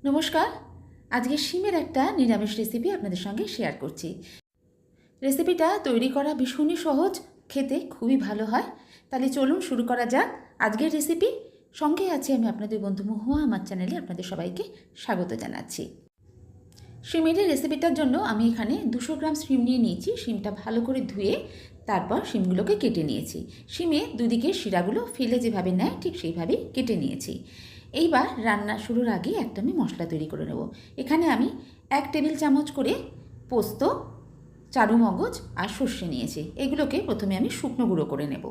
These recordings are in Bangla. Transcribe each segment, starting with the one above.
নমস্কার। আজকে শিমের একটা নিরামিষ রেসিপি আপনাদের সঙ্গে শেয়ার করছি। রেসিপিটা তৈরি করা ভীষণই সহজ, খেতে খুবই ভালো হয়। তাহলে চলুন শুরু করা যাক আজকের রেসিপি। সঙ্গে আছি আমি আপনাদের বন্ধু মহুয়া। আমার চ্যানেলে আপনাদের সবাইকে স্বাগত জানাচ্ছি। শিমের রেসিপিটার জন্য আমি এখানে 200 গ্রাম শিম নিয়ে নিয়েছি। শিমটা ভালো করে ধুয়ে তারপর শিমগুলোকে কেটে নিয়েছি। শিমে দুদিকে শিরাগুলো ফেলে যেভাবে নেয় ঠিক সেইভাবেই কেটে নিয়েছি। এইবার রান্না শুরুর আগে একটা আমি মশলা তৈরি করে নেব। এখানে আমি 1 টেবিল চামচ করে পোস্ত, চারু মগজ আর সর্ষে নিয়েছি। এগুলোকে প্রথমে আমি শুকনো গুঁড়ো করে নেব।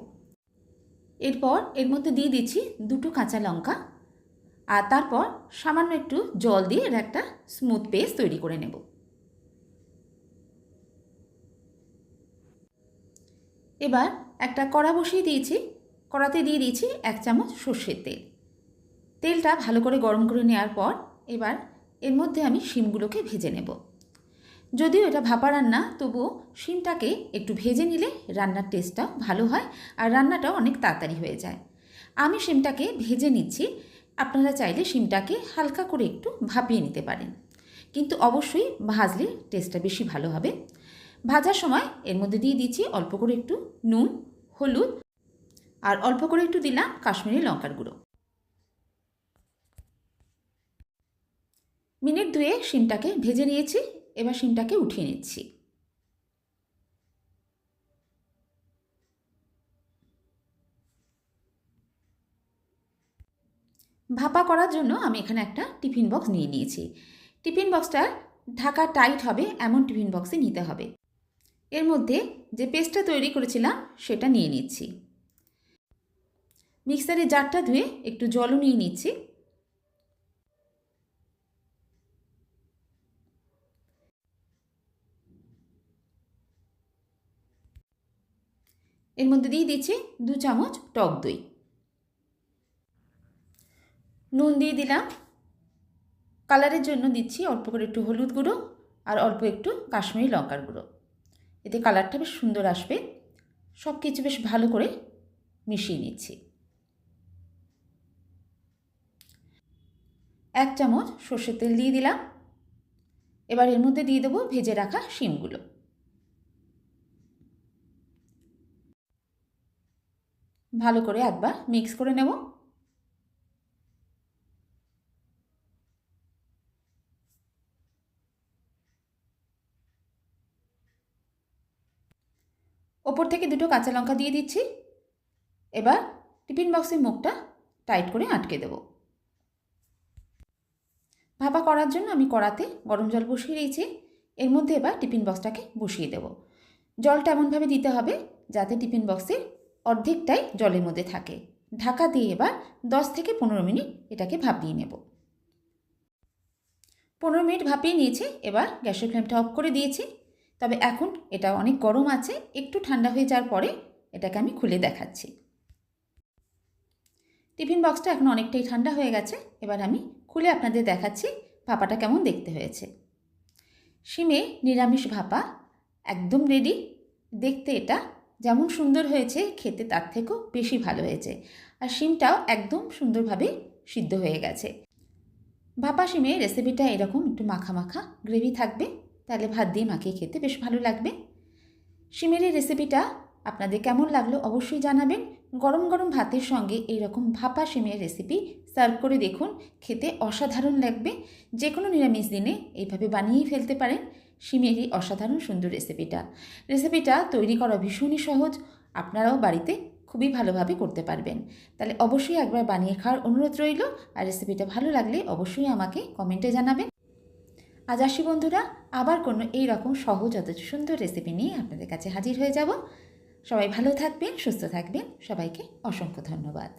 এরপর এর মধ্যে দিয়ে দিচ্ছি 2টো কাঁচা লঙ্কা, আর তারপর সামান্য একটু জল দিয়ে এর একটা স্মুথ পেস্ট তৈরি করে নেব। এবার একটা কড়া বসিয়ে দিয়েছি। কড়াতে দিয়ে দিয়েছি 1 চামচ সর্ষের তেল। তেলটা ভালো করে গরম করে নেওয়ার পর এবার এর মধ্যে আমি শিমগুলোকে ভেজে নেব। যদিও এটা ভাপা রান্না, তবুও শিমটাকে একটু ভেজে নিলে রান্নার টেস্টটাও ভালো হয় আর রান্নাটাও অনেক তাড়াতাড়ি হয়ে যায়। আমি শিমটাকে ভেজে নিচ্ছি। আপনারা চাইলে শিমটাকে হালকা করে একটু ভাপিয়ে নিতে পারেন, কিন্তু অবশ্যই ভাজলে টেস্টটা বেশি ভালো হবে। ভাজার সময় এর মধ্যে দিয়ে দিচ্ছি অল্প করে একটু নুন, হলুদ আর অল্প করে একটু দিলাম কাশ্মীরি লঙ্কার গুঁড়ো। মিনিট 2 শিমটাকে ভেজে নিয়েছি। এবার শিমটাকে উঠিয়ে নিচ্ছি। ভাপা করার জন্য আমি এখানে একটা টিফিন বক্স নিয়ে নিয়েছি। টিফিন বক্সটা ঢাকা টাইট হবে এমন টিফিন বক্সে নিতে হবে। এর মধ্যে যে পেস্টটা তৈরি করেছিলাম সেটা নিয়ে নিচ্ছি। মিক্সারের জারটা ধুয়ে একটু জলও নিয়ে নিচ্ছি। এর মধ্যে দিয়ে দিচ্ছি 2 চামচ টক দই। নুন দিয়ে দিলাম। কালারের জন্য দিচ্ছি অল্প করে একটু হলুদ গুঁড়ো আর অল্প একটু কাশ্মীরি লঙ্কার গুঁড়ো। এতে কালারটা বেশ সুন্দর আসবে। সব কিছু বেশ ভালো করে মিশিয়ে নিচ্ছি। 1 চামচ সর্ষের তেল দিয়ে দিলাম। এবার এর মধ্যে দিয়ে দেবো ভেজে রাখা শিমগুলো। ভালো করে একবার মিক্স করে নেব। ওপর থেকে 2টো কাঁচা লঙ্কা দিয়ে দিচ্ছি। এবার টিফিন বক্সের মুখটা টাইট করে আটকে দেব। ভাপা করার জন্য আমি কড়াতে গরম জল বসিয়ে দিয়েছি। এর মধ্যে এবার টিফিন বক্সটাকে বসিয়ে দেব। জলটা এমনভাবে দিতে হবে যাতে টিফিন বক্সের অর্ধেকটাই জলের মধ্যে থাকে। ঢাকা দিয়ে এবার 10 থেকে 15 মিনিট এটাকে ভাপিয়ে নেব। 15 মিনিট ভাপিয়ে নিয়েছি। এবার গ্যাসের ফ্লেমটা অফ করে দিয়েছি। তবে এখন এটা অনেক গরম আছে, একটু ঠান্ডা হয়ে যাওয়ার পরে এটাকে আমি খুলে দেখাচ্ছি। টিফিন বক্সটা এখন অনেকটাই ঠান্ডা হয়ে গেছে। এবার আমি খুলে আপনাদের দেখাচ্ছি ভাপাটা কেমন দেখতে হয়েছে। শিমে নিরামিষ ভাপা একদম রেডি। দেখতে এটা যেমন সুন্দর হয়েছে, খেতে তার থেকেও বেশি ভালো হয়েছে। আর শিমটাও একদম সুন্দরভাবে সিদ্ধ হয়ে গেছে। ভাপা শিমের রেসিপিটা এরকম একটু মাখা মাখা গ্রেভি থাকবে, তাহলে ভাত দিয়ে মাখিয়ে খেতে বেশ ভালো লাগবে। শিমের এই রেসিপিটা আপনাদের কেমন লাগলো অবশ্যই জানাবেন। গরম গরম ভাতের সঙ্গে এইরকম ভাপা শিমের রেসিপি সার্ভ করে দেখুন, খেতে অসাধারণ লাগবে। যে কোনো নিরামিষ দিনে এইভাবে বানিয়েই ফেলতে পারেন শিমের এই অসাধারণ সুন্দর রেসিপিটা তৈরি করা ভীষণই সহজ। আপনারাও বাড়িতে খুবই ভালোভাবে করতে পারবেন। তাহলে অবশ্যই একবার বানিয়ে খাওয়ার অনুরোধ রইল। আর রেসিপিটা ভালো লাগলে অবশ্যই আমাকে কমেন্টে জানাবেন। আজ আসি বন্ধুরা, আবার কোনো এই রকম সহজ অথচ সুন্দর রেসিপি নিয়ে আপনাদের কাছে হাজির হয়ে যাব। সবাই ভালো থাকবেন, সুস্থ থাকবেন। সবাইকে অসংখ্য ধন্যবাদ।